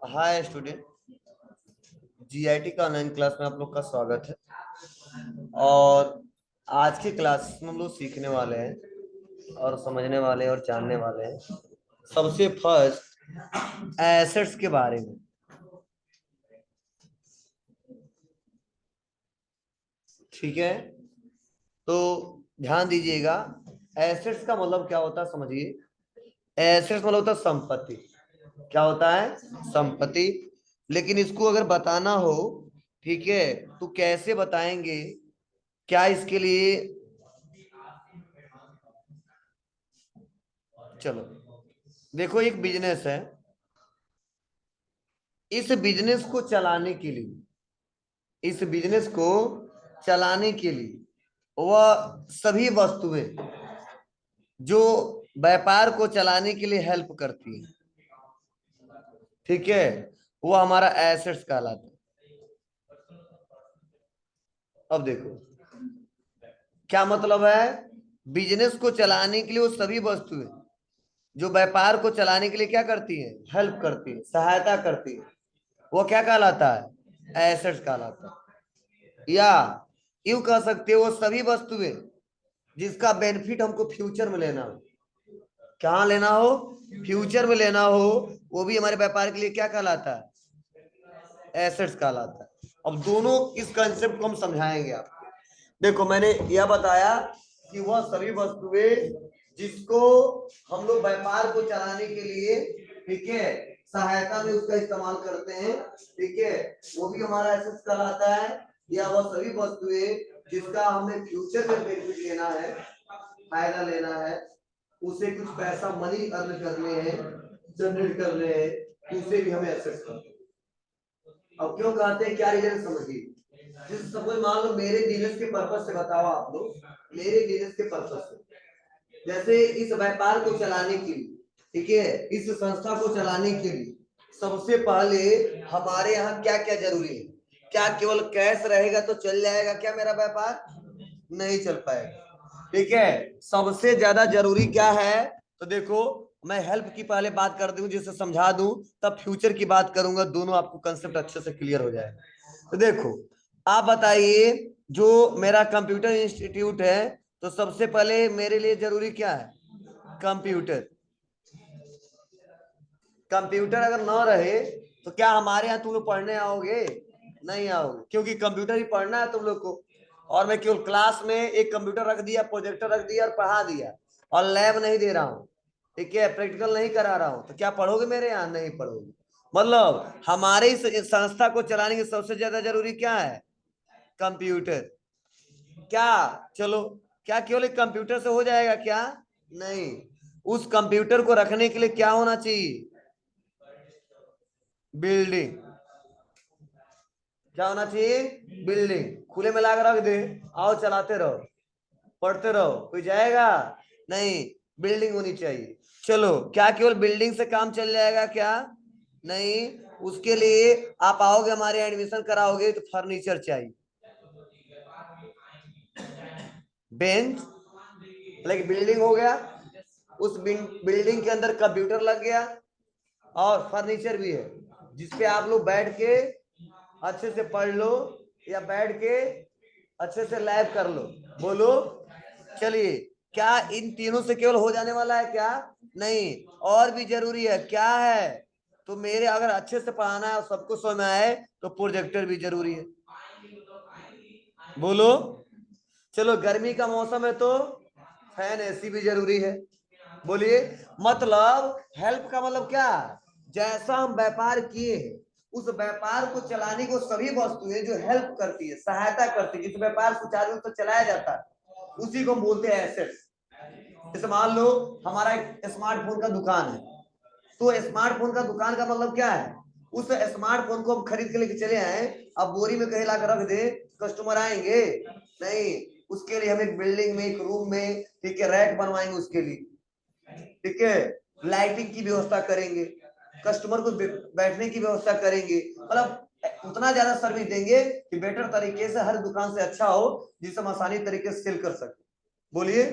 Hi student, GIT का online class में आप लोग का स्वागत है। और आज की क्लास में हम लोग सीखने वाले हैं और समझने वाले हैं और जानने वाले हैं सबसे फर्स्ट एसेट्स के बारे में। ठीक है, तो ध्यान दीजिएगा। एसेट्स का मतलब क्या होता है समझिए। एसेट्स मतलब होता है संपत्ति। क्या होता है? संपत्ति। लेकिन इसको अगर बताना हो, ठीक है, तो कैसे बताएंगे? क्या इसके लिए, चलो देखो, एक बिजनेस है। इस बिजनेस को चलाने के लिए, इस बिजनेस को चलाने के लिए वह सभी वस्तुएं जो व्यापार को चलाने के लिए हेल्प करती है, ठीक है, वो हमारा एसेट्स कहलाता है। अब देखो क्या मतलब है। बिजनेस को चलाने के लिए वो सभी वस्तुएं जो व्यापार को चलाने के लिए क्या करती है? हेल्प करती है, सहायता करती है, वो क्या कहलाता है? एसेट्स कहलाता है। या यूं कह सकते हो, वो सभी वस्तुएं जिसका बेनिफिट हमको फ्यूचर में लेना हो। कहाँ लेना हो? फ्यूचर में लेना हो, वो भी हमारे व्यापार के लिए क्या कहलाता है? एसेट्स कहलाता है। अब दोनों इस कंसेप्ट को हम समझाएंगे आपको। देखो, मैंने यह बताया कि वह सभी वस्तुएं जिसको हम लोग व्यापार को चलाने के लिए, ठीक है, सहायता में उसका इस्तेमाल करते हैं, ठीक है, वो भी हमारा एसेट्स कहलाता है। या वह सभी वस्तुएं जिसका हमें फ्यूचर में बेनिफिट लेना है, फायदा लेना है, उसे कुछ पैसा मनी अर्न करने हैं, जनरेट करने हैं, उसे भी हमें एसेट्स करते हैं। अब क्यों कहते हैं, क्या रीजन समझिए। जैसे सपोज मान लो मेरे बिजनेस के पर्पज से बताओ आप लोग, मेरे बिजनेस के पर्पज से, जैसे इस व्यापार को चलाने के लिए, ठीक है, इस संस्था को चलाने के लिए सबसे पहले हमारे यहाँ क्या क्या जरूरी है? क्या केवल कैश रहेगा तो चल जाएगा क्या मेरा व्यापार? नहीं चल पाएगा। ठीक है, सबसे ज्यादा जरूरी क्या है? तो देखो, मैं हेल्प की पहले बात कर दूं, जिसे समझा दूं, तब फ्यूचर की बात करूंगा, दोनों आपको कंसेप्ट अच्छे से क्लियर हो जाएगा। तो देखो, आप बताइए, जो मेरा कंप्यूटर इंस्टीट्यूट है, तो सबसे पहले मेरे लिए जरूरी क्या है? कंप्यूटर। कंप्यूटर अगर ना रहे तो क्या हमारे यहाँ तुम लोग पढ़ने आओगे? नहीं आओगे, क्योंकि कंप्यूटर ही पढ़ना है तुम लोग को। और मैं केवल क्लास में एक कंप्यूटर रख दिया, प्रोजेक्टर रख दिया और पढ़ा दिया, और लैब नहीं दे रहा हूँ, ठीक है, प्रैक्टिकल नहीं करा रहा हूँ, तो क्या पढ़ोगे मेरे यहाँ? नहीं पढ़ोगे। मतलब हमारे इस संस्था को चलाने की सबसे ज्यादा जरूरी क्या है? कंप्यूटर। क्या, चलो, क्या केवल एक कंप्यूटर से हो जाएगा क्या? नहीं, उस कंप्यूटर को रखने के लिए क्या होना चाहिए? बिल्डिंग। क्या होना चाहिए? बिल्डिंग। खुले में लाकर रख दे, आओ चलाते रहो, पढ़ते रहो, कोई जाएगा? नहीं, बिल्डिंग होनी चाहिए। चलो, क्या केवल बिल्डिंग से काम चल जाएगा क्या? नहीं, उसके लिए आप आओगे हमारे यहाँ एडमिशन कराओगे तो फर्नीचर चाहिए। बेंच, लाइक बिल्डिंग हो गया, उस बिल्डिंग के अंदर कंप्यूटर लग गया और फर्नीचर भी है, जिसपे आप लोग बैठ के अच्छे से पढ़ लो, या बैठ के अच्छे से लैब कर लो। बोलो। चलिए, क्या इन तीनों से केवल हो जाने वाला है क्या? नहीं, और भी जरूरी है। क्या है? तो मेरे अगर अच्छे से पढ़ाना है और सबको समझ में आए तो प्रोजेक्टर भी जरूरी है। बोलो। चलो, गर्मी का मौसम है तो फैन एसी भी जरूरी है। बोलिए। मतलब हेल्प का मतलब क्या? जैसा हम व्यापार किए हैं, उस व्यापार को चलाने को सभी वस्तुएं जो हेल्प करती है, सहायता करती है, जिस व्यापार सुचारू रूप से चलाया जाता है, उसी को बोलते हैं एसेट्स। जैसे मान लो हमारा एक स्मार्टफोन का दुकान है, तो स्मार्टफोन का दुकान का मतलब क्या है? उस स्मार्टफोन को हम खरीद के लेके चले आए, अब बोरी में कहीं लाकर रख दे, कस्टमर आएंगे? नहीं, उसके लिए हम एक बिल्डिंग में, एक रूम में, ठीक है, रैक बनवाएंगे उसके लिए, ठीक है, लाइटिंग की व्यवस्था करेंगे, कस्टमर को बैठने की व्यवस्था करेंगे, मतलब उतना ज्यादा सर्विस देंगे कि बेटर तरीके से हर दुकान से अच्छा हो, जिसे हम आसानी तरीके से सेल कर सके। बोलिए।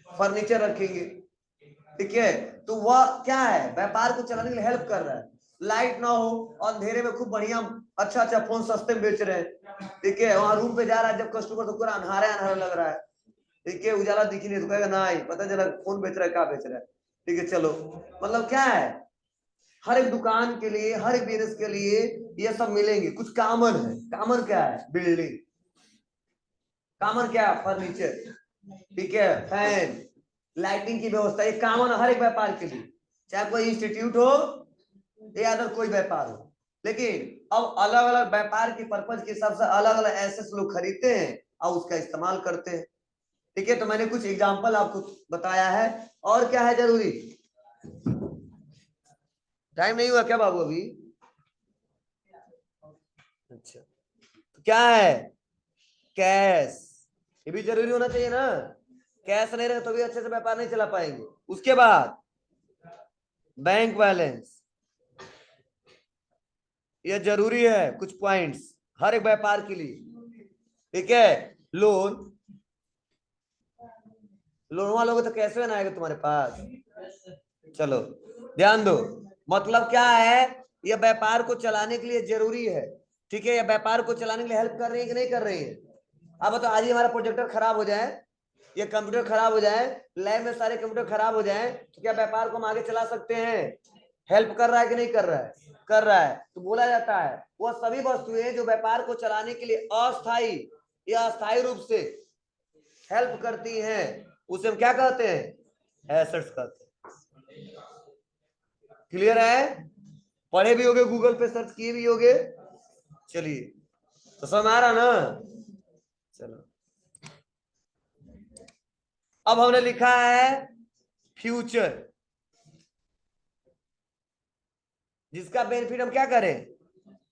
फर्नीचर रखेंगे, ठीक है, तो वह क्या है? व्यापार को चलाने के लिए हेल्प कर रहा है। लाइट ना हो, अंधेरे में खूब बढ़िया अच्छा अच्छा फोन सस्ते में बेच रहे हैं, ठीक है। वहां रूम पे जा रहा है जब कस्टमर, तो पूरा अंधारा अंधारा लग रहा है, ठीक है, उजाला दिख ही नहीं, तो कहेगा नहीं पता चला फोन बेच रहा है, क्या बेच रहा है, ठीक है चलो। मतलब क्या है, हर एक दुकान के लिए, हर एक बिजनेस के लिए ये सब मिलेंगे। कुछ कॉमन है, कॉमन क्या है, बिल्डिंग, कॉमन क्या है, फर्नीचर, ठीक है, फैन, लाइटिंग की व्यवस्था, ये कॉमन हर एक व्यापार के लिए, चाहे कोई इंस्टीट्यूट हो या अदर कोई व्यापार हो। लेकिन अब अलग अलग व्यापार की पर्पज के हिसाब से अलग अलग एसेट्स लोग खरीदते हैं और उसका इस्तेमाल करते हैं, ठीक है। तो मैंने कुछ एग्जांपल आपको बताया है। और क्या है जरूरी, टाइम नहीं हुआ क्या बाबू अभी? अच्छा, तो क्या है, कैश, ये भी जरूरी होना चाहिए ना, कैश नहीं रहे तो भी अच्छे से व्यापार नहीं चला पाएंगे। उसके बाद बैंक बैलेंस, ये जरूरी है, कुछ पॉइंट्स हर एक व्यापार के लिए, ठीक है। लोन, लोन वालों को तो कैसे बनाएगा तुम्हारे पास, चलो ध्यान दो। मतलब क्या है, ये व्यापार को चलाने के लिए जरूरी है, ठीक है। ये व्यापार को चलाने के लिए हेल्प कर रही है कि नहीं कर रही है? अब तो आज ही हमारा प्रोजेक्टर खराब हो जाए, ये कंप्यूटर खराब हो जाए, लैब में सारे कंप्यूटर खराब हो जाए, तो क्या व्यापार को हम आगे चला सकते हैं? हेल्प कर रहा है कि नहीं कर रहा है? कर रहा है। तो बोला जाता है वह सभी वस्तुएं जो व्यापार को चलाने के लिए अस्थायी या अस्थायी रूप से हेल्प करती हैं, उसे हम क्या कहते हैं, एसेट्स कहते हैं। क्लियर है? पढ़े भी होगे, गूगल पे सर्च किए भी होगे, चलिए, तो समझ आ रहा ना? चलो, अब हमने लिखा है फ्यूचर, जिसका बेनिफिट हम क्या करें,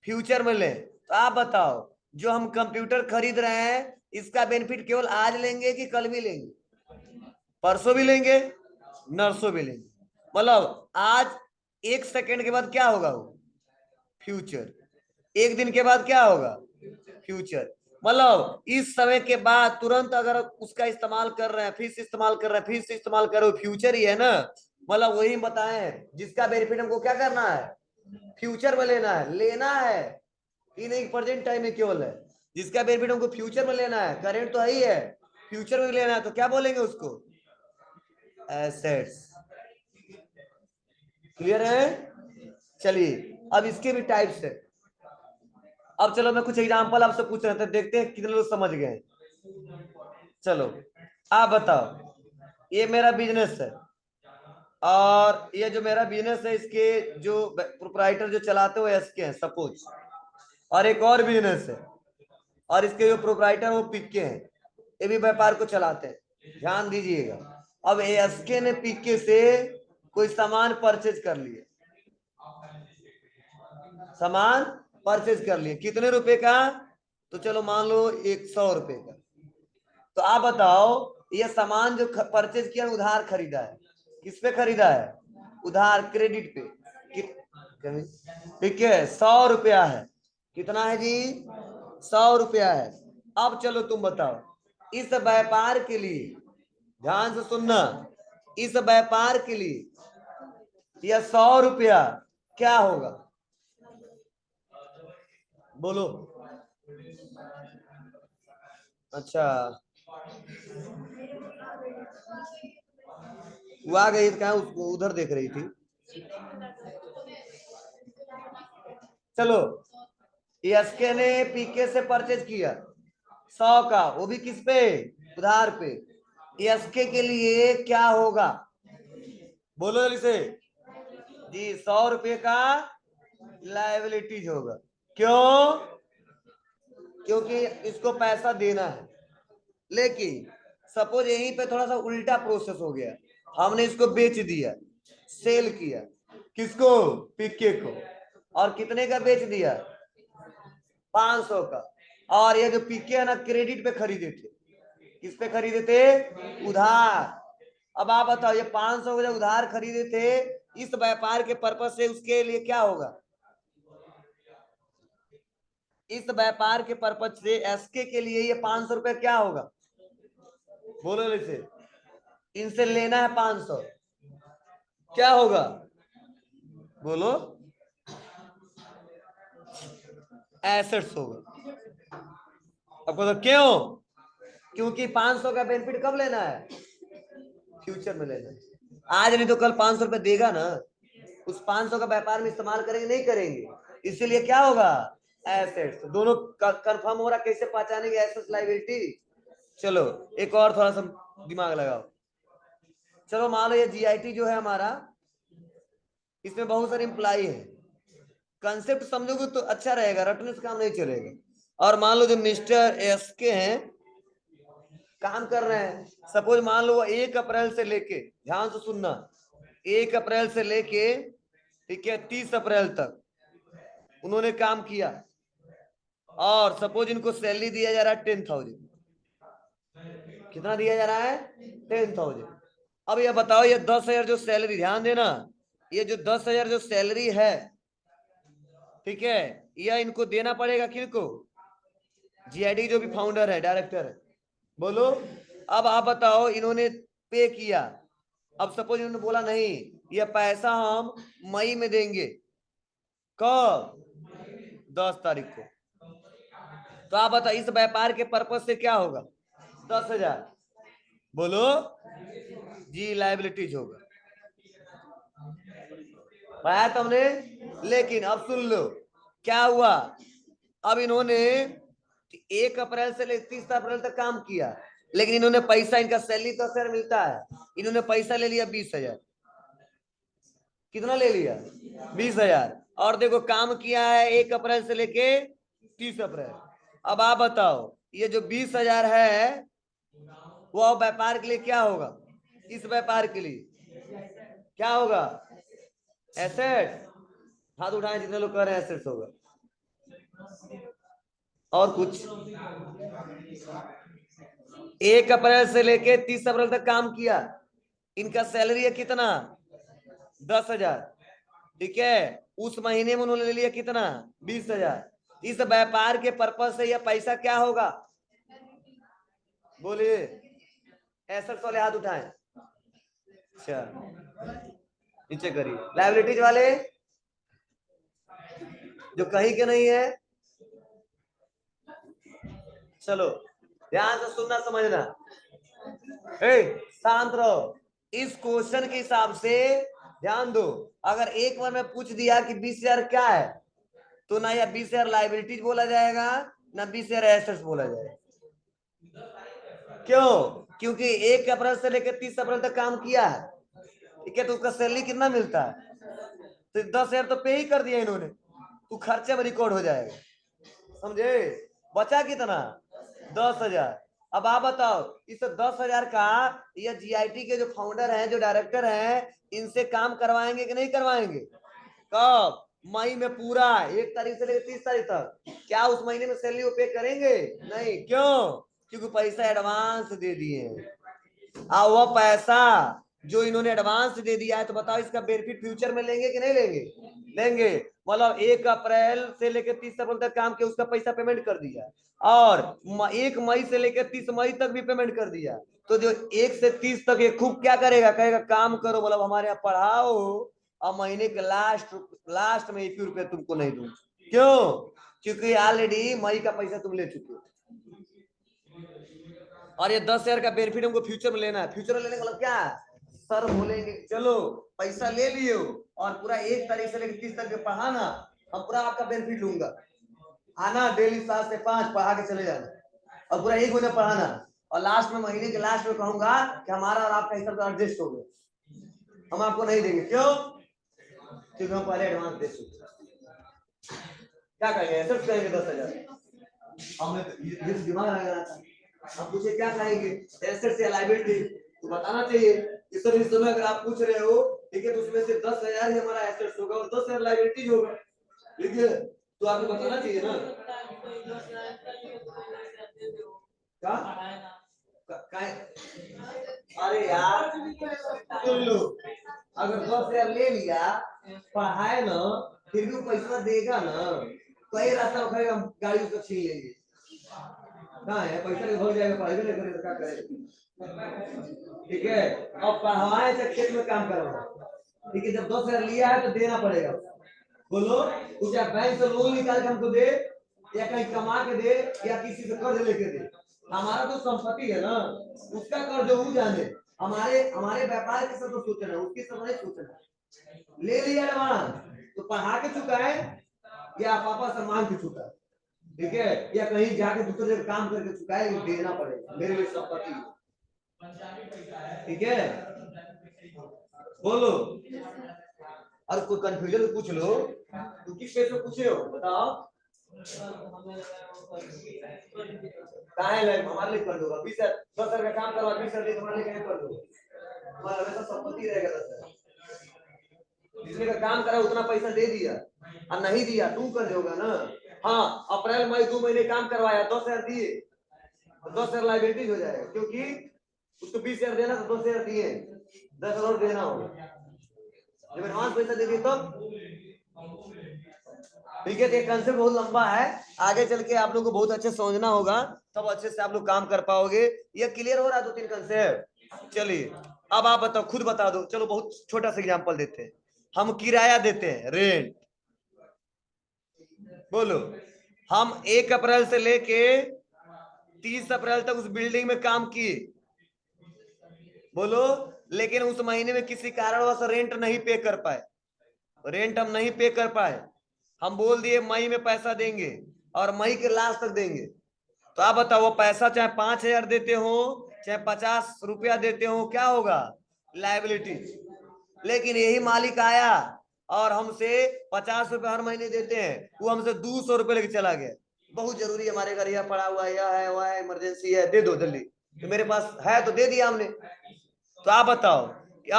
फ्यूचर में लें। तो आप बताओ, जो हम कंप्यूटर खरीद रहे हैं, इसका बेनिफिट केवल आज लेंगे कि कल भी लेंगे, परसों भी लेंगे, नरसों भी लेंगे? मतलब आज 1 सेकंड के बाद क्या होगा, वो फ्यूचर, 1 दिन के बाद क्या होगा, फ्यूचर। मतलब इस समय के बाद तुरंत अगर उसका इस्तेमाल कर रहे हैं, फिर से इस्तेमाल कर रहे हैं, फिर से इस्तेमाल कर रहे हो, फ्यूचर ही है ना। मतलब वही बताए, जिसका बेनिफिट हमको क्या करना है, फ्यूचर में लेना है, लेना है, ये नहीं प्रेजेंट टाइम में केवल है। जिसका बेनिफिट हमको फ्यूचर में लेना है, करेंट तो है ही है, फ्यूचर में लेना है, तो क्या बोलेंगे उसको, एसेट्स। क्लियर है? चलिए, अब इसके भी टाइप्स है। अब चलो मैं कुछ एग्जांपल आपसे पूछ रहे थे, देखते हैं कितने लोग समझ गए। चलो, आप बताओ, ये मेरा बिजनेस है, और ये जो मेरा बिजनेस है, इसके जो प्रोप्राइटर जो चलाते हुए इसके हैं सपोज, और एक और बिजनेस है, और इसके जो प्रोप्राइटर वो पिक्के हैं, ये भी व्यापार को चलाते हैं। ध्यान दीजिएगा, अब एसके ने पिक्के से कोई सामान परचेज कर लिए, सामान परचेज कर लिए, कितने रुपए का, तो चलो मान लो 100 रुपए का। तो आप बताओ, ये सामान जो परचेज किया उधार खरीदा है, किस पे खरीदा है, उधार, क्रेडिट पे, ठीक है, 100 रुपया है, कितना है जी, 100 रुपया है। अब चलो तुम बताओ, इस व्यापार के लिए, ध्यान से सुनना, इस व्यापार के लिए यह 100 रुपया क्या होगा, बोलो। अच्छा, वो आ गई क्या, उसको उधर देख रही थी। चलो, एसके ने पीके से परचेज किया 100 का, वो भी किस पे, उधार पे। एसके के लिए क्या होगा, बोलो जल्दी से जी, 100 रुपये का लाइबिलिटीज होगा। क्यों? क्योंकि इसको पैसा देना है। लेकिन सपोज यहीं पे थोड़ा सा उल्टा प्रोसेस हो गया, हमने इसको बेच दिया, सेल किया, किसको, पिक्के को, और कितने का बेच दिया, 500 का। और ये जो पिक्के है ना, क्रेडिट पे खरीदे थे, किस पे खरीदे थे, उधार। अब आप बताओ, ये 500 का जो उधार खरीदे थे, इस व्यापार के पर्पज से उसके लिए क्या होगा, इस व्यापार के पर्पज से एसके के लिए ये 500 रुपये क्या होगा, बोलो इसे, इनसे लेना है 500, क्या होगा, बोलो, एसेट्स होगा। आपको तो क्यों? क्योंकि 500 का बेनिफिट कब लेना है? फ्यूचर में लेना है। आज नहीं तो कल 500 रुपए देगा ना, उस 500 का व्यापार में इस्तेमाल करेंगे नहीं करेंगे, इसीलिए क्या होगा? एसेट्स। दोनों कंफर्म हो रहा, कैसे पहचानेंगे एसेट्स लायबिलिटी? चलो एक और थोड़ा सा दिमाग लगाओ। चलो मान लो ये जीआईटी जो है हमारा, इसमें बहुत सारे एम्प्लॉई है। कंसेप्ट समझोगे तो अच्छा रहेगा, रटने से काम नहीं चलेगा। और मान लो जो मिस्टर एस के हैं, काम कर रहे हैं। सपोज मान लो वो 1 अप्रैल से लेके, ध्यान से सुनना, 1 अप्रैल से लेके, ठीक है, 30 अप्रैल तक उन्होंने काम किया। और सपोज इनको सैलरी दिया जा रहा है 10,000। कितना दिया जा रहा है? 10,000। अब ये बताओ, ये 10,000 जो सैलरी, ध्यान देना, ये जो 10,000 जो सैलरी है, ठीक है, यह इनको देना पड़ेगा किनको? जीआईडी जो भी फाउंडर है, डायरेक्टर है, बोलो। अब आप बताओ, इन्होंने पे किया। अब सपोज इन्होंने बोला नहीं, ये पैसा हम मई में देंगे। कब? 10 तारीख को। तो आप बताओ इस व्यापार के पर्पज से क्या होगा? 10,000। बोलो जी, लायबिलिटीज होगा। पाया तुमने? लेकिन अब सुन लो क्या हुआ। अब इन्होंने 1 अप्रैल से लेकर 30 अप्रैल तक काम किया, लेकिन इन्होंने पैसा, इनका सैलरी 10,000 मिलता है, इन्होंने पैसा ले लिया 20,000। कितना ले लिया? 20,000। और देखो काम किया है 1 अप्रैल से लेके 30 अप्रैल। अब आप बताओ ये जो 20,000 है वो व्यापार के लिए क्या होगा? इस व्यापार के लिए क्या होगा? एसेट्स। हाथ उठाए जितने लोग कह रहे हैं एसेट्स होगा। और कुछ? 1 अप्रैल से लेके 30 अप्रैल तक काम किया, इनका सैलरी है कितना? 10,000। ठीक है, उस महीने में उन्होंने ले लिया कितना? 20,000। इस व्यापार के पर्पज से यह पैसा क्या होगा? बोलिए, एसेट्स वाले हाथ उठाएं। अच्छा, नीचे करिए। लायबिलिटीज वाले जो कहीं के नहीं है, चलो ध्यान से सुनना समझना। शांत रहो। इस क्वेश्चन के हिसाब से ध्यान दो। अगर एक बार में पूछ दिया कि 20,000 क्या है, तो ना या 20,000 लायबिलिटीज बोला जाएगा, ना 20,000 एसेट्स बोला जाएगा। क्यों? क्योंकि 1 अप्रैल से लेकर 30 अप्रैल तक काम किया है, ठीक है, तो उसका सैलरी कितना मिलता है? तो 10,000 तो पे ही कर दिया इन्होंने, तो खर्चे में रिकॉर्ड हो जाएगा। समझे? बचा कितना? 10,000। अब आप बताओ इस 10,000 का ये जीआईटी के जो फाउंडर हैं, जो डायरेक्टर हैं, इनसे काम करवाएंगे कि नहीं करवाएंगे? कब? मई में पूरा 1 तारीख से लेकर 30 तारीख तक। क्या उस महीने में सैलरी वो पे करेंगे? नहीं। क्यों? क्योंकि पैसा एडवांस दे दिए। और वह पैसा जो इन्होंने एडवांस दे दिया है, तो बताओ इसका बेनिफिट फ्यूचर में लेंगे कि नहीं लेंगे? लेंगे। मतलब 1 अप्रैल से लेकर 30 अप्रैल तक काम किया, उसका पैसा पेमेंट कर दिया, और 1 मई से लेकर 30 मई तक भी पेमेंट कर दिया। तो जो 1 से 30 तक ये खूब क्या करेगा? कहेगा काम करो, मतलब हमारे यहाँ पढ़ाओ, और महीने के लास्ट में 1 रुपया तुमको नहीं दूंगा। क्यों? क्योंकि ऑलरेडी मई का पैसा तुम ले चुके हो, और ये 10,000 का बेनिफिट हमको फ्यूचर में लेना है। फ्यूचर में लेने का मतलब क्या है? सर बोलेंगे चलो पैसा ले लियो, और पूरा 1 तारीख से लेकर 30 तक पढ़ाना, हम पूरा आपका बेनिफिट लूंगा। आना डेली 7 से 5 पढ़ा के चले जाना, और पूरा 1 महीना पढ़ाना, और लास्ट में, महीने के लास्ट में कहूंगा कि हमारा और आपका हिसाब तो एडजस्ट हो गया, हम आपको नहीं देंगे। क्यों? क्योंकि हम पहले एडवांस दे चुके। क्या कहेंगे? सिर्फ कहेंगे 10,000। हमने ये दिमाग लगाना था। हम पूछे क्या खाएंगे, एसेट्स या लायबिलिटी, तो बताना चाहिए। इस समय अगर आप पूछ रहे हो, ठीक है, तो उसमें से 10,000 ही हमारा एसेट्स होगा और 10,000 लायबिलिटीज होगा, ठीक है, तो आपको बताना चाहिए ना। क्या? अरे यार सुन लो, अगर 10,000 ले लिया, पढ़ाए ना, फिर भी पैसा देगा ना, कई रास्ता उठाएगा, गाड़ी उसको छीन लेंगे। कहाँ है पैसा? नहीं हो जाएगा, पढ़ाई नहीं करेगा, क्या करेगा? ठीक है, अब पढ़वाए से खेत में काम करवाए, ठीक है, जब 10,000 लिया है तो देना पड़ेगा। बोलो, कुछ बैंक से लोन निकाल के हमको दे, या कहीं कमा के दे या किसी से कर्ज लेके दे। हमारा तो संपत्ति है ना, उसका कर्ज वो जाने। हमारे हमारे व्यापार के सब तो सोचना, उसके सब नहीं सोचना। ले लिया एडवांस तो पढ़ा के चुका है या पापा से मांग के चुका है, ठीक है, या कहीं जाके दूसरे जगह काम करके चुका है, देना पड़ेगा, मेरे लिए संपत्ति, ठीक है। बोलो, और कोई कंफ्यूजन पूछ लो, तुम किस पेज पे पूछे हो बताओ। हमारे लिए कर दो 20,000 का काम करवा 20,000 हमारे लिए कर दो, हमारा हमेशा संपत्ति रहेगा 10,000। जितने का काम करा उतना पैसा दे दिया और नहीं दिया तुम कर दोगा ना। हाँ, अप्रैल मई 2 महीने काम करवाया 10,000 दिए, 10,000 लाइबिलिटीज हो जाएगा, क्योंकि उसको 20,000 देना तो 10,000 दिए, 10,000 और देना होगा जब एडवांस पैसा दे दिए तब, ठीक है। तो ये कंसेप्ट बहुत लंबा है, आगे चल के आप लोग को बहुत अच्छे समझना होगा, तब अच्छे से आप लोग काम कर पाओगे। ये क्लियर हो रहा है 2-3 कंसेप्ट। चलिए अब आप बताओ, खुद बता दो। चलो बहुत छोटा सा एग्जांपल देते हैं, हम किराया देते हैं, रेंट। बोलो, हम 1 अप्रैल से लेके 30 अप्रैल तक उस बिल्डिंग में काम किए, बोलो, लेकिन उस महीने में किसी कारणवश रेंट नहीं पे कर पाए, रेंट हम नहीं पे कर पाए, हम बोल दिए मई में पैसा देंगे और मई के लास्ट तक देंगे। तो आप बताओ, वो पैसा चाहे 5,000 देते हो चाहे 50 रुपया देते हो, क्या होगा? लायबिलिटी। लेकिन यही मालिक आया और हमसे 50 रुपए हर महीने देते हैं, वो हमसे 200 रुपए लेके चला गया, बहुत जरूरी है हमारे घर, यह पड़ा हुआ है, यह है, वह है, इमरजेंसी है, दे दो जल्दी। तो मेरे पास है तो दे दिया हमने। तो आप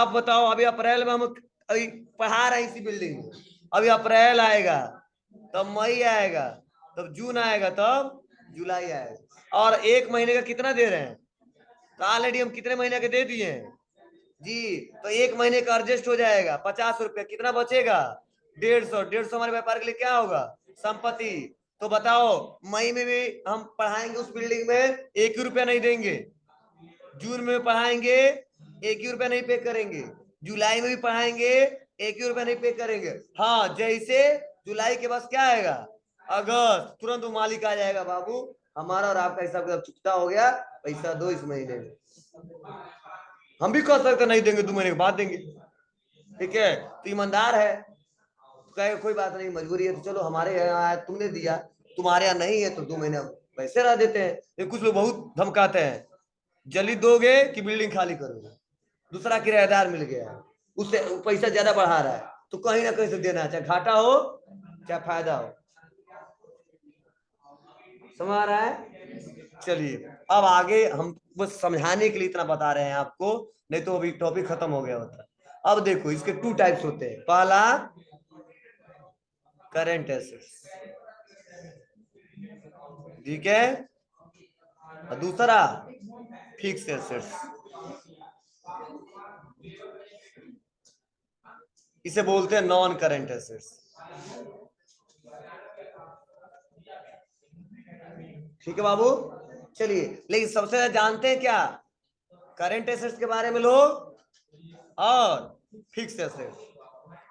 बताओ, अभी अप्रैल में हम अभी पढ़ा रहे हैं इसी बिल्डिंग में, अभी अप्रैल आएगा, तब मई आएगा, तब जून आएगा, तब जुलाई आएगा, और 1 महीने का कितना दे रहे हैं? तो ऑलरेडी हम कितने महीने के दे दिए हैं जी, तो 1 महीने का एडजस्ट हो जाएगा 50 रुपए, कितना बचेगा? 150 हमारे व्यापार के लिए क्या होगा? संपत्ति। तो बताओ, मई में भी हम पढ़ाएंगे उस बिल्डिंग में, 1 रुपया नहीं देंगे, जून में पढ़ाएंगे 1 रुपया नहीं पे करेंगे, जुलाई में भी पढ़ाएंगे 1 रुपया नहीं पे करेंगे। हाँ, जैसे जुलाई के बाद क्या आएगा? अगस्त, तुरंत वो मालिक आ जाएगा, बाबू हमारा और आपका हिसाब किताब चुकता हो गया, पैसा दो इस महीने में। हम भी कह सकते नहीं देंगे, 2 महीने के बाद देंगे, ठीक है। तो ईमानदार है, कहे कोई बात नहीं, मजबूरी है, तो चलो हमारे यहाँ आया तुमने दिया, तुम्हारे यहाँ नहीं है तो 2 महीने पैसे रह देते हैं। ये कुछ लोग बहुत धमकाते हैं, जल्दी दोगे कि बिल्डिंग खाली करोगे, दूसरा किराएदार मिल गया है, उससे पैसा ज्यादा बढ़ा रहा है, तो कहीं ना कहीं से देना, चाहे घाटा हो चाहे फायदा हो। समझ आ रहा है? चलिए अब आगे हम बस समझाने के लिए इतना बता रहे हैं आपको, नहीं तो अभी टॉपिक खत्म हो गया होता। अब देखो, इसके 2 टाइप्स होते हैं, पहला करेंट एसेट्स, ठीक है, और दूसरा फिक्स एसेट्स। इसे बोलते हैं नॉन करेंट एसेट्स, ठीक है बाबू। चलिए, लेकिन सबसे ज्यादा जानते हैं क्या? करेंट एसेट्स के बारे में लोग और फिक्स एसेट्स,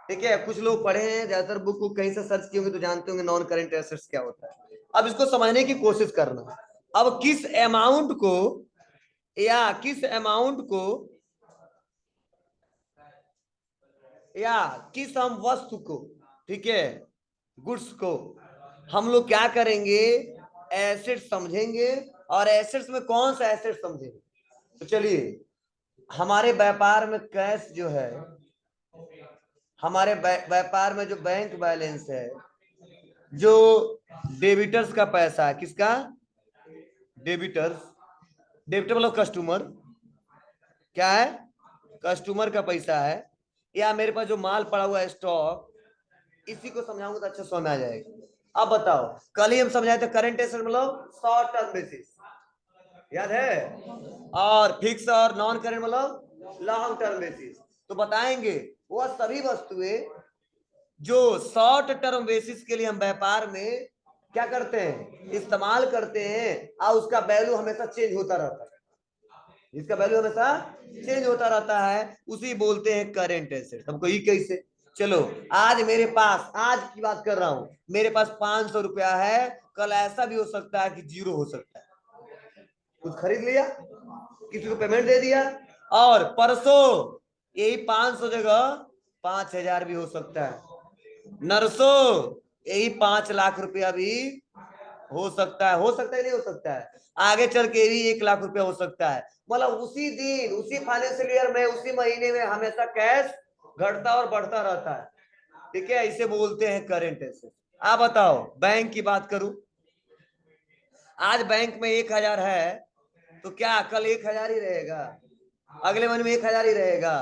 ठीक है। कुछ लोग पढ़े हैं, ज्यादातर बुक को कहीं से सर्च किए होंगे तो जानते होंगे नॉन करेंट एसेट्स क्या होता है। अब इसको समझने की कोशिश करना, अब किस अमाउंट को या किस हम वस्तु को, ठीक है, गुड्स को हम लोग क्या करेंगे? एसेट समझेंगे, और एसेट्स में कौन सा एसेट समझेंगे? तो चलिए, हमारे व्यापार में कैश जो है, हमारे व्यापार में जो बैंक बैलेंस है, जो डेबिटर्स का पैसा है, किसका? डेबिटर मतलब कस्टमर, क्या है? कस्टमर का पैसा है, या मेरे पास जो माल पड़ा हुआ है स्टॉक, इसी को समझाऊंगा तो अच्छा समझ आ जाएगा। अब बताओ, कल ही हम समझाए थे करंट एसेट मतलब शॉर्ट टर्म बेसिस, याद है, और फिक्स और नॉन करेंट मतलब लॉन्ग टर्म बेसिस। तो बताएंगे वह सभी वस्तुएं जो शॉर्ट टर्म बेसिस के लिए हम व्यापार में क्या करते हैं? इस्तेमाल करते हैं, और उसका वैल्यू हमेशा चेंज होता रहता है, जिसका वैल्यू हमेशा चेंज होता रहता है, उसी बोलते हैं करेंट एसेट। हमको ये कैसे? चलो, आज मेरे पास, आज की बात कर रहा हूं, मेरे पास 500 रुपया है, कल ऐसा भी हो सकता है कि 0 हो सकता है। कुछ खरीद लिया, किसी को पेमेंट दे दिया, और परसों यही 500 जगह 5000 भी हो सकता है। नरसों यही 5 लाख रुपया भी हो सकता है। हो सकता है, नहीं हो सकता है, आगे चल के भी 1 लाख रुपया हो सकता है। मतलब उसी दिन, उसी फाइनेंशियल ईयर में, उसी महीने में हमेशा कैश घटता और बढ़ता रहता है। ठीक है, इसे बोलते हैं करंट एसेट। आप बताओ, बैंक की बात करूं, आज बैंक में 1000 है, तो क्या कल 1000 ही रहेगा? अगले महीने में 1000 ही रहेगा?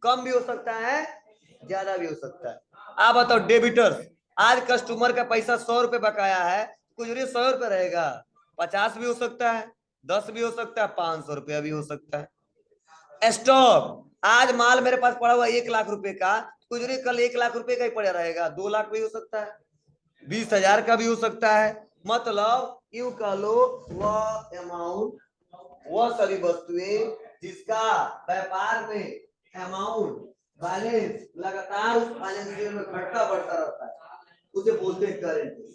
कम भी हो सकता है, ज्यादा भी हो सकता है। आप बताओ डेबिटर्स, आज कस्टमर का पैसा 100 रुपए बकाया है, कुछ 100 रुपए रहेगा, 50 भी हो सकता है, 10 भी हो सकता है, 500 रुपया भी हो सकता है। स्टॉक, आज माल मेरे पास पड़ा हुआ 1 लाख रुपए का, कुछ नहीं कल 1 लाख रुपए का ही पड़ा रहेगा, 2 लाख भी हो सकता है, 20,000 का भी हो सकता है। मतलब यूं कह लो, वह अमाउंट, वह सभी वस्तुएं जिसका व्यापार में अमाउंट, बैलेंस लगातार उस फाइनेंशियल में घटता बढ़ता रहता है, उसे बोलते हैं करंट।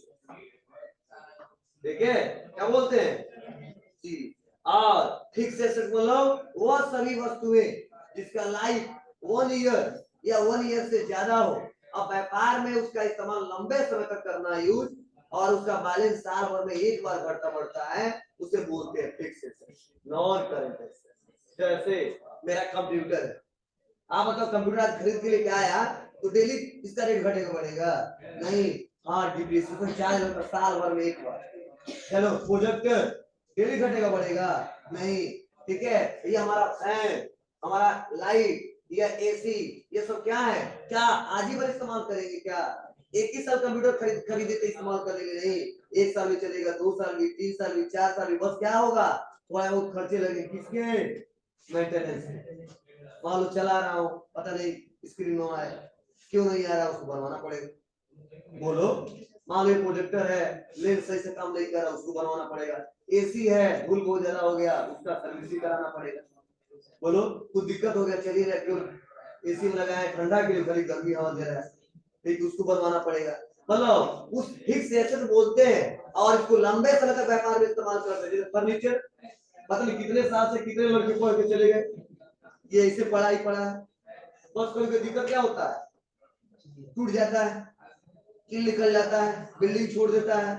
ठीक है, क्या बोलते हैं जी। और फिक्स एसेट मतलब वह सभी वस्तुएं जिसका लाइफ 1 ईयर या 1 ईयर से ज्यादा हो, अब व्यापार में उसका इस्तेमाल लंबे समय तक करना यूज, और उसका बैलेंस साल भर में एक बार घटता बढ़ता है, उसे बोलते हैं fix asset, non current asset. जैसे मेरा कंप्यूटर है, आप बताओ कंप्यूटर खरीद के लिए क्या आया, तो डेली इसका रेट घटेगा बढ़ेगा? नहीं। हाँ, डिप्रिसिएशन चार्ज होता साल भर में एक बार। चलो, प्रोजेक्टर डेली घटेगा बढ़ेगा? नहीं। ठीक है, ये हमारा फैन, हमारा लाइट या एसी, ये सब क्या है, क्या आज ही बार इस्तेमाल करेंगे क्या? एक ही साल कंप्यूटर खरीदे तो इस्तेमाल करेंगे नहीं, 1 साल भी चलेगा, 2 साल भी, 3 साल भी, 4 साल भी, बस क्या होगा, थोड़ा बहुत खर्चे लगे, किसके? मेंटेनेंस। मान लो चला रहा हूँ, पता नहीं स्क्रीन नो आया, क्यों नहीं आ रहा, उसको बनवाना पड़ेगा। बोलो, मान लो प्रोजेक्टर है, लेंस सही से काम नहीं कर रहा, उसको बनवाना पड़ेगा। एसी है, धूल बहुत ज्यादा हो गया, उसका सर्विसिंग कराना पड़ेगा। बोलो, कुछ दिक्कत हो गया, चलिए रहे, क्यों एसी में लगाए, ठंडा के लिए खाली गर्मी हवा दे रहा है, ठीक, उसको बनवाना पड़ेगा। मतलब उस फिक्स एसेट बोलते हैं, और इसको लंबे समय तक व्यापार में इस्तेमाल करते हैं। जैसे फर्नीचर, पता नहीं कितने साल से कितने लड़के पढ़ के चले गए, ये ऐसे पढ़ा ही पढ़ा है, बस कोई दिक्कत क्या होता है, टूट जाता है, कील निकल जाता है, बिल्डिंग छोड़ देता है,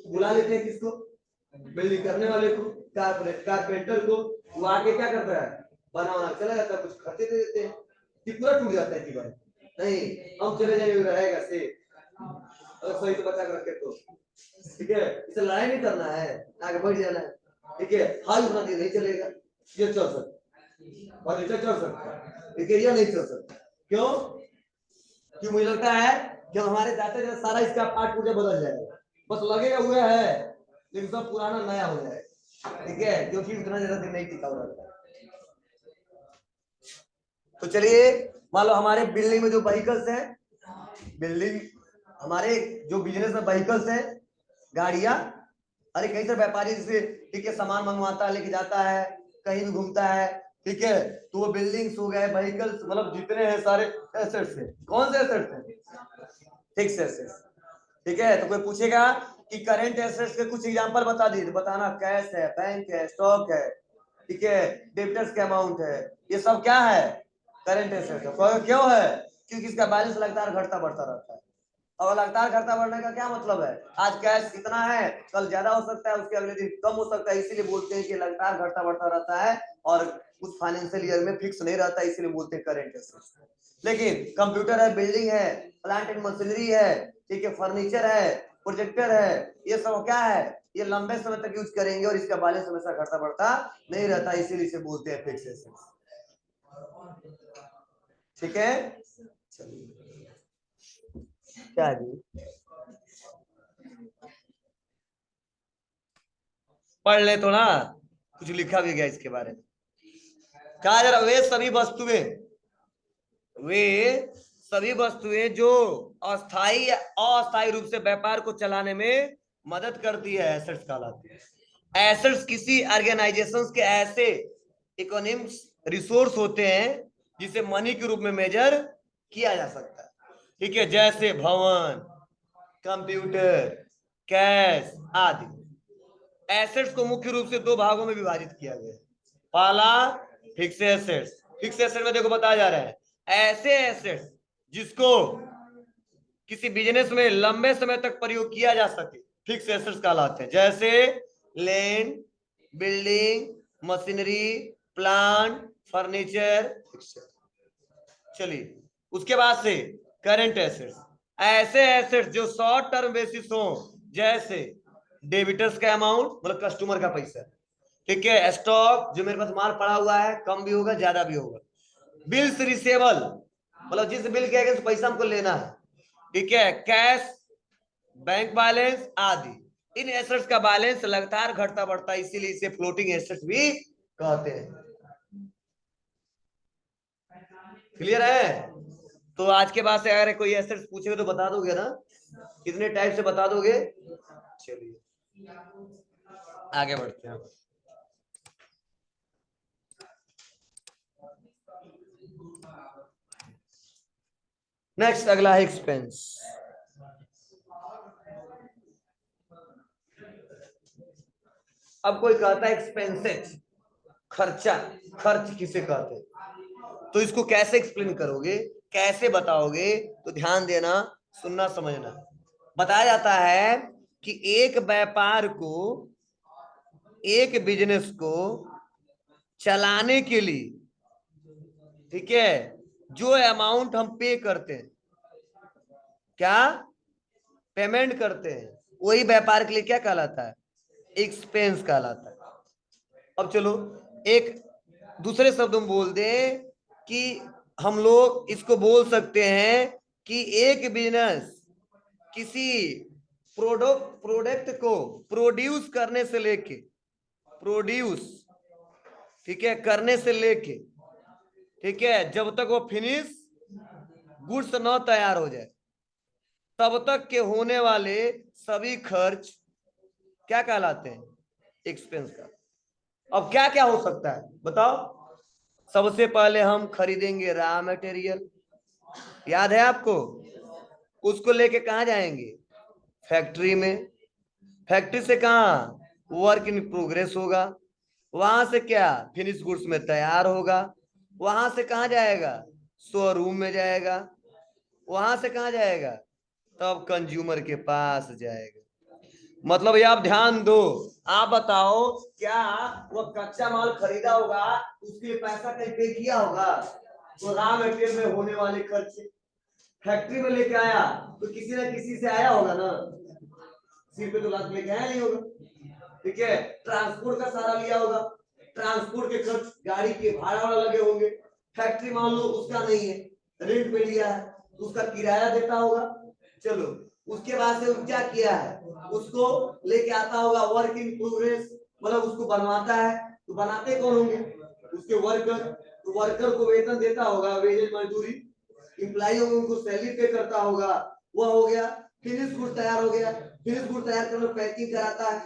बुला लेते हैं किसको? बिल्डिंग करने वाले को, कारपेंटर को। वो आके क्या करता है, बनाना चला जाता है, कुछ खर्चे दे देते हैं कि पूरा टूट जाता है कि भाई नहीं, हम चले जाएंगे, रहेगा से अगर सही से बचा कर रखे तो। ठीक है, इसे लड़ाई नहीं करना है, आगे बढ़ जाना है। ठीक है, हाई होना नहीं चलेगा, ये चल सकता और इसे चल सकता, ठीक है, ये नहीं चल सकता। क्यों? क्यों? मुझे लगता है कि हमारे जाते जाते सारा इसका पार्ट मुझे बदल जाएगा, बस लगेगा हुआ है, लेकिन सब पुराना नया हो जाएगा। ठीक है, क्योंकि उतना ज्यादा दिन नहीं टिका रहता है। तो चलिए, मान लो हमारे बिल्डिंग में जो व्हीकल्स हैं, बिल्डिंग हमारे जो बिजनेस में व्हीकल्स हैं, गाड़ियां, अरे कई सारे व्यापारी जैसे, ठीक है, सामान मंगवाता है, लेके जाता है, कहीं भी घूमता है, ठीक है, तो वो बिल्डिंग्स हो गए, व्हीकल्स, मतलब जितने हैं सारे एसेट्स हैं। कौन से एसेट्स हैं? Fix assets. ठीक है, तो कोई पूछेगा कि करंट एसेट्स के कुछ एग्जांपल बता दीजिए, तो बताना कैश है, बैंक है, स्टॉक है, ठीक है, डेब्टर्स का अमाउंट है, ये सब क्या है, करंट एसेट्स है। क्यों है? क्योंकि इसका बैलेंस लगातार घटता बढ़ता रहता है। और लगातार घटता बढ़ने का क्या मतलब है, आज कैश इतना है, कल ज्यादा हो सकता है, उसके अगले दिन कम हो सकता है, इसीलिए बोलते हैं कि लगातार घटता बढ़ता रहता है, और कुछ फाइनेंशियल ईयर में फिक्स नहीं रहता, इसीलिए बोलते हैं करंट एसेट्स। लेकिन कंप्यूटर है, बिल्डिंग है, प्लांट एंड मशीनरी है, ठीक है, फर्नीचर है, प्रोजेक्टर है, ये सब क्या है, ये लंबे समय तक यूज करेंगे, और इसका बैलेंस हमेशा घटता बढ़ता नहीं रहता, इसीलिए इसे बोलते हैं फिक्स एसेट्स। ठीक है, चलिए, क्या जी, पढ़ ले तो ना, कुछ लिखा भी गया इसके बारे में। कहा जरा, वे सभी वस्तुएं जो अस्थाई या अस्थायी रूप से व्यापार को चलाने में मदद करती है, एसेट्स कहलाती है। एसेट्स किसी ऑर्गेनाइजेशंस के ऐसे इकोनॉमिक्स रिसोर्स होते हैं जिसे मनी के रूप में मेजर किया जा सकता है। ठीक है, जैसे भवन, कंप्यूटर, कैश आदि। एसेट्स को मुख्य रूप से दो भागों में विभाजित किया गया है। पहला फिक्स एसेट्स। फिक्स एसेट में देखो बताया जा रहा है ऐसे एसेट्स जिसको किसी बिजनेस में लंबे समय तक प्रयोग किया जा सके, फिक्स एसेट्स कहलाते हैं। जैसे land, building, machinery, plant, furniture. चलिए, उसके बाद से करंट एसेट्स, ऐसे एसेट्स जो शॉर्ट टर्म बेसिस हो, जैसे डेबिटर्स का अमाउंट, मतलब कस्टमर का पैसा, ठीक है, स्टॉक जो मेरे पास माल पड़ा हुआ है, कम भी होगा ज्यादा भी होगा, बिल्स रिसेबल, मतलब जिस बिल के अगेंस्ट पैसा हमको लेना है, ठीक है, कैश, बैंक बैलेंस आदि। इन एसेट्स का बैलेंस लगातार घटता बढ़ता है, इसीलिए इसे फ्लोटिंग एसेट्स भी कहते हैं। क्लियर है? तो आज के बाद से अगर कोई एसेट्स पूछेगा तो बता दोगे ना? कितने टाइप से बता दोगे? चलिए आगे बढ़ते हैं। नेक्स्ट अगला है एक्सपेंस। अब कोई कहता है एक्सपेंसेस, खर्चा, खर्च किसे कहते हैं, तो इसको कैसे एक्सप्लेन करोगे, कैसे बताओगे? तो ध्यान देना, सुनना, समझना। बताया जाता है कि एक व्यापार को, एक बिजनेस को चलाने के लिए, ठीक है, जो अमाउंट हम पे करते हैं, क्या पेमेंट करते हैं, वही व्यापार के लिए क्या कहलाता है? एक्सपेंस कहलाता है। अब चलो एक दूसरे शब्द में बोल दें कि हम लोग इसको बोल सकते हैं कि एक बिजनेस किसी प्रोडक्ट को प्रोड्यूस करने से लेके, प्रोड्यूस, ठीक है, करने से लेके, ठीक है, जब तक वो फिनिश गुड्स न तैयार हो जाए, तब तक के होने वाले सभी खर्च क्या कहलाते हैं? एक्सपेंस का। अब क्या क्या हो सकता है बताओ? सबसे पहले हम खरीदेंगे रॉ मटेरियल, याद है आपको? उसको लेके कहाँ जाएंगे? फैक्ट्री में। फैक्ट्री से कहाँ? वर्क इन प्रोग्रेस होगा। वहां से क्या? फिनिश गुड्स में तैयार होगा। वहां से कहाँ जाएगा? शोरूम में जाएगा। वहां से कहाँ जाएगा? तब कंज्यूमर के पास जाएगा। मतलब ये आप ध्यान दो, आप बताओ, क्या वो कच्चा माल खरीदा होगा, उसके लिए पैसा कहीं पे किया होगा? तो रॉ मटेरियल में होने वाले खर्चे। फैक्ट्री में लेके आया तो किसी ना किसी से आया होगा ना, सिर पे तो लाद लेके आया नहीं होगा, ठीक है। ट्रांसपोर्ट का सारा लिया होगा, ट्रांसपोर्ट के खर्च, गाड़ी के भाड़ा वाला लगे होंगे। फैक्ट्री मान लो उसका नहीं है, रेंट पे लिया है, उसका किराया देता होगा। चलो, उसके बाद से क्या किया है, उसको लेके आता होगा वर्क इन प्रोग्रेस, मतलब उसको बनवाता है। तो बनाते कौन होंगे? उसके वर्कर। तो वर्कर को वेतन देता होगा, वेजेज, मजदूरी। इम्प्लाई होंगे, उनको सैलरी पे करता होगा। वह हो गया। फिनिश गुड तैयार हो गया। फिनिश गुड तैयार करने पैकिंग कराता है,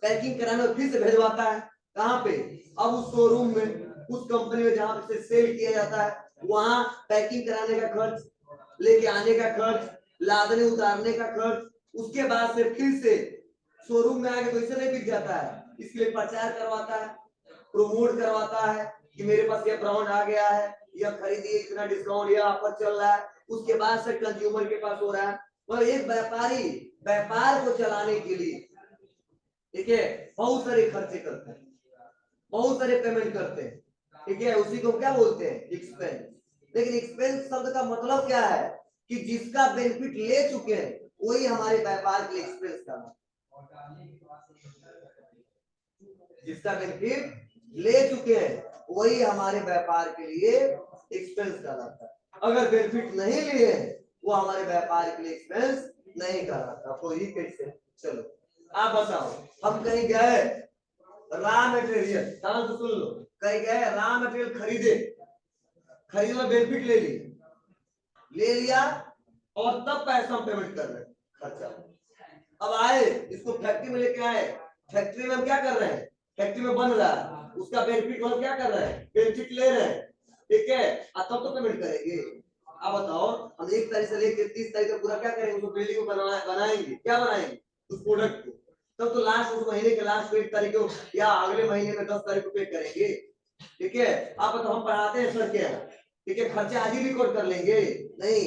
पैकिंग कराने फिर से भेजवाता है कहाँ पे? अब उस शोरूम में, उस कंपनी में जहां से सेल किया जाता है, वहां पैकिंग कराने का खर्च, लेके आने का खर्च, लादने उतारने का खर्च। उसके बाद से फिर से शोरूम में आके तो इसे नहीं बिक जाता है, इसके लिए प्रचार करवाता है, प्रोमोट करवाता है कि मेरे पास ये ब्रांड आ गया है, यह खरीदिए, इतना डिस्काउंट, यह ऑफर चल रहा है। उसके बाद से कंज्यूमर के पास हो रहा है। और एक व्यापारी व्यापार को चलाने के लिए, ठीक है, बहुत सारे खर्चे करते हैं, बहुत सारे पेमेंट करते हैं, ठीक है, उसी को क्या बोलते हैं? एक्सपेंस। लेकिन एक्सपेंस शब्द का मतलब क्या है? कि जिसका बेनिफिट ले चुके हैं वही हमारे व्यापार के लिए एक्सपेंस का, जिसका बेनिफिट ले चुके हैं वही हमारे व्यापार के लिए एक्सपेंस कहलाता है। अगर बेनिफिट नहीं लिए वो हमारे व्यापार के लिए एक्सपेंस नहीं कहलाता। तो ये कैसे? चलो आप बताओ, हम कहीं गए रॉ मटेरियल, ध्यान से सुन लो, कहीं गए रॉ मटेरियल खरीदे, खरीदना बेनिफिट ले ली, ले लिया, और तब पैसा हम पेमेंट कर रहे हैं, खर्चा। अब आए, इसको फैक्ट्री में लेके आए, फैक्ट्री में हम क्या कर रहे हैं? फैक्ट्री में बन रहा है, उसका बेनिफिट हम क्या कर रहे हैं? बेनिफिट ले रहे हैं, ठीक है, तब तो पेमेंट करेंगे। आप बताओ, हम 1 तारीख से लेकर 30 तारीख तक पूरा क्या करेंगे, उसको बिल्डिंग को बनाएंगे, क्या बनाएंगे, उस प्रोडक्ट को। तब तो लास्ट उस महीने के लास्ट 1 तारीख को या अगले महीने में 10 तारीख को पे करेंगे। ठीक है, आप बताओ, हम पढ़ाते हैं सर क्या, ठीक है, खर्चे आज ही रिकॉर्ड कर लेंगे, नहीं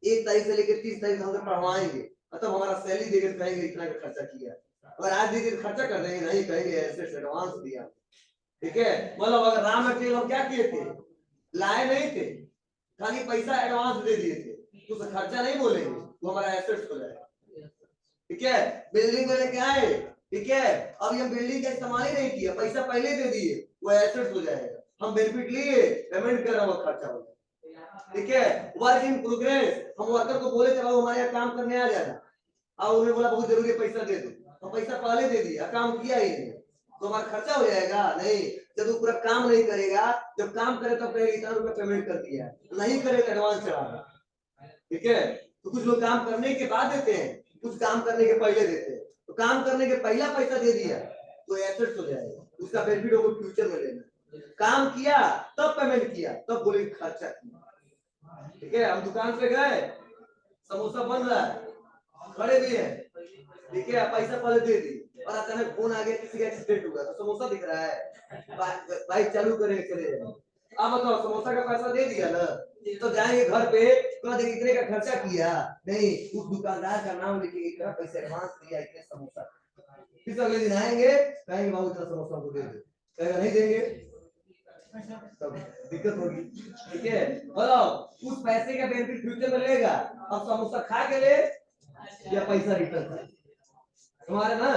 1 तारीख से लेकर 30 तारीख हम पढ़वाएंगे, मतलब हमारा सैलरी देकर कहेंगे इतना का खर्चा किया, अगर आज दीजिए खर्चा कर देंगे, नहीं कहेंगे एसेट्स एडवांस दिया। ठीक है, मतलब अगर रॉ मटेरियल हम क्या किए थे, लाए नहीं थे, खाली पैसा एडवांस दे दिए थे, तो खर्चा नहीं बोलेंगे, वो हमारा एसेट्स हो जाएगा। ठीक है, बिल्डिंग में लेके आए, ठीक है, अब ये बिल्डिंग का इस्तेमाल ही नहीं किया, पैसा पहले दे दिए, वो एसेट्स हो जाएगा, हम बेनिफिट लिए, पेमेंट कर रहा हुआ खर्चा हो जाएगा। ठीक है, वर्क इन प्रोग्रेस, हम वर्कर को बोले चलो हमारे यहाँ काम करने आ जाना, और उन्होंने बोला बहुत जरूरी है पैसा दे दो, हम पैसा पहले दे दिया, काम किया ही नहीं, तो हमारा खर्चा हो जाएगा, नहीं, जब वो पूरा काम नहीं करेगा, जब काम करे तो कहेगा इतना रुपया पेमेंट कर दिया, नहीं करे तो एडवांस चढ़ा दो। ठीक है, तो कुछ लोग काम करने के बाद देते हैं, कुछ काम करने के पहले देते हैं, तो काम करने के पहला पैसा दे दिया तो एसेट्स हो जाएगा, उसका बेनिफिट होगा फ्यूचर में लेना, काम किया तब पेमेंट किया तब बोले खर्चा किया। ठीक है, हम दुकान पे गए, समोसा बन रहा है, खड़े भी है, ठीक है, पैसा पहले दे दी, और अचानक फोन आ गया किसी का एक्सीडेंट हुआ तो समोसा दिख रहा है, बाइक चालू करेंगे चले जाएंगे, आप बताओ समोसा का पैसा दे दिया ना, तो जाएंगे घर पे, तो देखिए इतने का खर्चा किया, नहीं उस दुकानदार का नाम लिखेंगे, इतना पैसा एडवांस दिया, इतने समोसा, फिर अगले दिन आएंगे, कहेंगे बाबू इतना समोसा को दे दो, कहेगा नहीं देंगे, तब दिक्कत होगी। ठीक है, बोलो उस पैसे का बेनिफिट फ्यूचर में लेगा, अब समोसा खा के ले या पैसा रिटर्न कर तुम्हारे ना।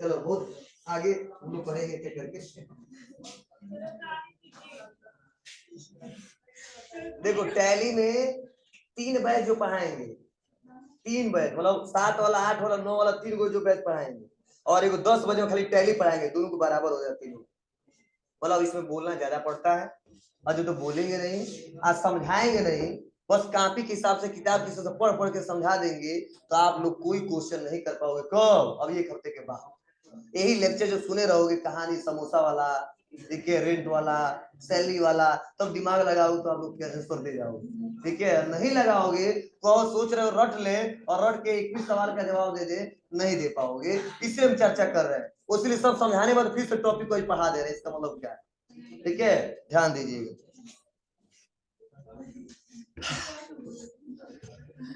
चलो बहुत आगे हम लोग पढ़ेंगे क्या करके। देखो टैली में 3 बैच जो पढ़ाएंगे, 3 बैच, मतलब 7 वाला 8 वाला 9 वाला 3 को जो बैच पढ़ाएंगे, और एक 10 बजे खाली टैली पढ़ाएंगे, दोनों को बराबर हो जाती है, मतलब इसमें बोलना ज्यादा पड़ता है, और जो तो बोलेंगे नहीं, आज समझाएंगे नहीं, बस कॉपी के हिसाब से किताब के हिसाब से पढ़ पढ़ के समझा देंगे, तो आप लोग कोई क्वेश्चन नहीं कर पाओगे। कब? अब 1 हफ्ते के बाद यही लेक्चर जो सुने रहोगे, कहानी समोसा वाला, देखिए रेंट वाला, सैलरी वाला, तब तो दिमाग लगाओगे तो आप लोग कैसे सर दे जाओगे। ठीक है, नहीं लगाओगे तो सोच रहे हो रट ले, और रट के 21 सवाल का जवाब दे दे, नहीं दे पाओगे, इसलिए हम चर्चा कर रहे हैं, उसलिए सब समझाने बाद फिर से टॉपिक को पढ़ा दे रहे हैं, इसका मतलब क्या है। ठीक है, ध्यान दीजिएगा।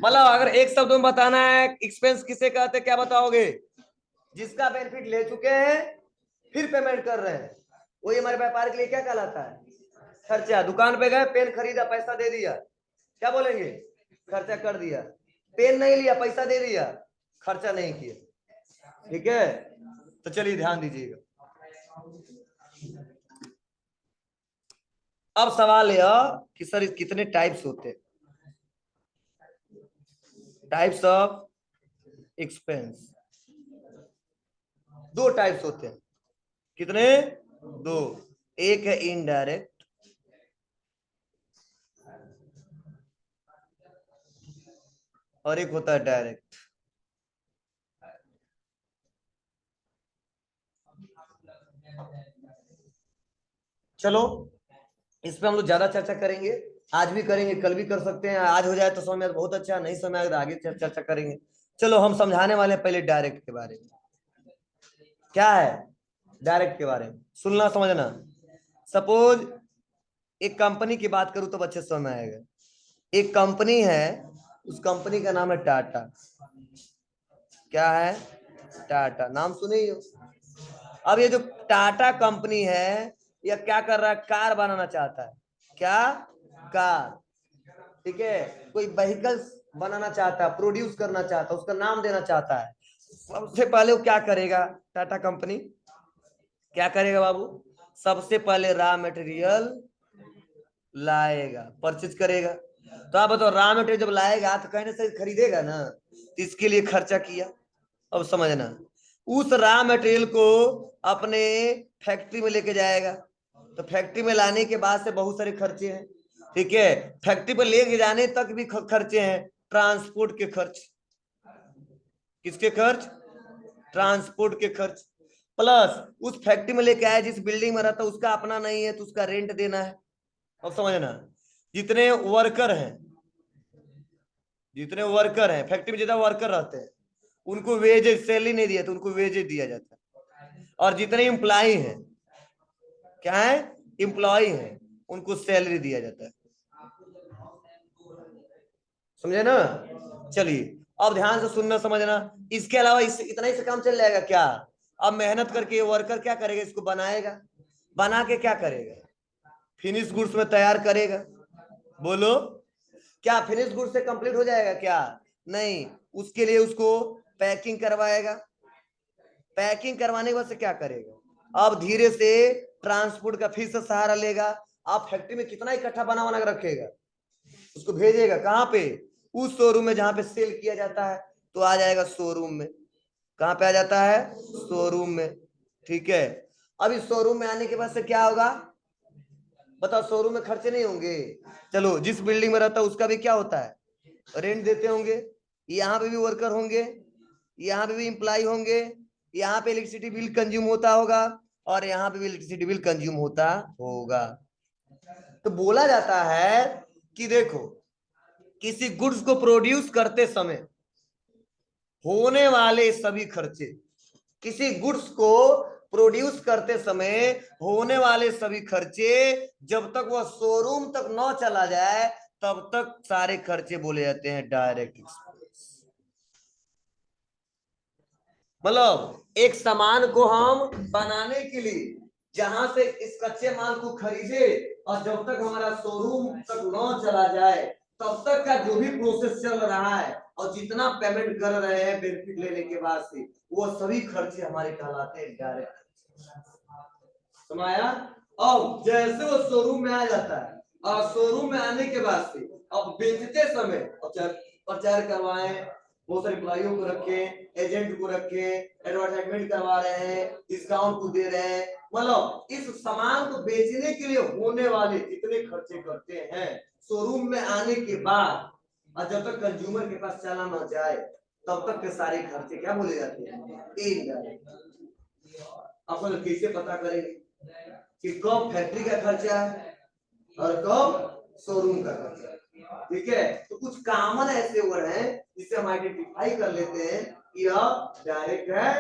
मतलब अगर एक शब्द में बताना है एक्सपेंस किसे कहते हैं, क्या बताओगे? जिसका बेनिफिट ले चुके हैं फिर पेमेंट कर रहे हैं, वही हमारे व्यापार के लिए क्या कहलाता है? खर्चा। दुकान पे गए, पेन खरीदा, पैसा दे दिया, क्या बोलेंगे? खर्चा कर दिया। पेन नहीं लिया, पैसा दे दिया, खर्चा नहीं किया। ठीक है, तो चलिए ध्यान दीजिएगा। अब सवाल यह कि सर कितने टाइप्स होते हैं, टाइप्स ऑफ एक्सपेंस। 2 टाइप्स होते हैं, कितने? 2, एक है इनडायरेक्ट, और एक होता है डायरेक्ट। चलो इस पे हम लोग ज्यादा चर्चा करेंगे, आज भी करेंगे, कल भी कर सकते हैं, आज हो जाए तो समझ में बहुत अच्छा, नहीं समझ आएगा आगे चर्चा करेंगे। चलो हम समझाने वाले हैं पहले डायरेक्ट के बारे में। क्या है डायरेक्ट के बारे में, सुनना समझना। सपोज एक कंपनी की बात करूं तो अच्छे समझ में आएगा। एक कंपनी है, उस कंपनी का नाम है टाटा। क्या है? टाटा, नाम सुने ही हो। अब ये जो टाटा कंपनी है, यह क्या कर रहा है? कार बनाना चाहता है। क्या? कार। ठीक है, कोई व्हीकल्स बनाना चाहता है, प्रोड्यूस करना चाहता है, उसका नाम देना चाहता है। सबसे पहले वो क्या करेगा? टाटा कंपनी क्या करेगा बाबू? सबसे पहले रॉ मटेरियल लाएगा, परचेज करेगा। तो आप बताओ, रॉ मटेरियल जब लाएगा तो कहने से खरीदेगा ना, तो इसके लिए खर्चा किया। अब समझना, उस रॉ मटेरियल को अपने फैक्ट्री में लेके जाएगा, तो फैक्ट्री में लाने के बाद से बहुत सारे खर्चे हैं। ठीक है, फैक्ट्री पर लेके जाने तक भी खर्चे हैं, ट्रांसपोर्ट के खर्च। किसके खर्च? ट्रांसपोर्ट के खर्च, प्लस उस फैक्ट्री में लेके आया, जिस बिल्डिंग में रहता है उसका अपना नहीं है तो उसका रेंट देना है। अब समझना, जितने वर्कर हैं जितने वर्कर हैं फैक्ट्री में, जितना वर्कर रहते हैं उनको वेजेज, सैलरी नहीं दिया तो उनको वेजेज दिया जाता है। और जितने एम्प्लॉय हैं, क्या है, एम्प्लॉय हैं, उनको सैलरी दिया जाता है। समझे ना? चलिए अब ध्यान से सुनना समझना। इसके अलावा इस इतना ही से काम चल जाएगा क्या? अब मेहनत करके वर्कर क्या करेगा, इसको बनाएगा, बना के क्या करेगा, फिनिश गुड्स में तैयार करेगा। बोलो, क्या फिनिश गुड्स से कंप्लीट हो जाएगा क्या? नहीं, उसके लिए उसको पैकिंग करवाएगा, पैकिंग करवाने के बाद से क्या करेगा, अब धीरे से ट्रांसपोर्ट का फिर से सहारा लेगा। आप फैक्ट्री में कितना इकट्ठा बना बना के रखेगा, उसको भेजेगा कहाँ पे, उस शोरूम में जहां पे सेल किया जाता है, तो आ जाएगा शोरूम में। कहाँ पे आ जाता है? शोरूम में। ठीक है, अब इस शोरूम में आने के बाद से क्या होगा बताओ? शोरूम में खर्चे नहीं होंगे? चलो, जिस बिल्डिंग में रहता है उसका भी क्या होता है, रेंट देते होंगे, यहाँ पे भी वर्कर होंगे, यहाँ पे भी एम्प्लॉय होंगे, यहाँ पे इलेक्ट्रिसिटी बिल कंज्यूम होता होगा, और यहाँ पे भी इलेक्ट्रिसिटी बिल कंज्यूम होता होगा। तो बोला जाता है कि देखो, किसी गुड्स को प्रोड्यूस करते समय होने वाले सभी खर्चे, किसी गुड्स को प्रोड्यूस करते समय होने वाले सभी खर्चे, जब तक वह शोरूम तक न चला जाए तब तक सारे खर्चे बोले जाते हैं डायरेक्ट एक्सपेंस। मतलब एक सामान को हम बनाने के लिए जहां से इस कच्चे माल को खरीदे और जब तक हमारा शोरूम तक न चला जाए तब तक का जो भी प्रोसेस चल रहा है और जितना पेमेंट कर रहे हैं बेनिफिट लेने के बाद से, वो सभी खर्चे हमारे कहलाते हैं डायरेक्ट। समाया? अब जैसे वो शोरूम में आ जाता है और शोरूम में आने के बाद से अब बेचते समय प्रचार करवाएं, बहुत सारे एम्प्लॉइयों को रखे, एजेंट को रखे, एडवर्टाइजमेंट करवा रहे हैं, डिस्काउंट को दे रहे हैं, मतलब इस सामान को बेचने के लिए होने वाले जितने खर्चे करते हैं शोरूम में आने के बाद, और जब तक कंज्यूमर के पास चला ना जाए तब तक के सारे खर्चे क्या बोले जाते हैं, इनडायरेक्ट। आपको तो कैसे पता करेंगे कि कब फैक्ट्री का खर्चा है और कब शोरूम का खर्चा है? ठीक है, तो कुछ कॉमन ऐसे वर्ड हैं जिसे हम आइडेंटिफाई कर लेते हैं कि यह डायरेक्ट है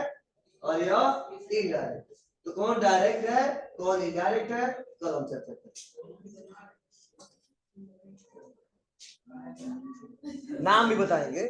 और यह इनडायरेक्ट। तो कौन डायरेक्ट है कौन इनडायरेक्ट है, कल हम चर्चा करेंगे। नाम भी बताएंगे।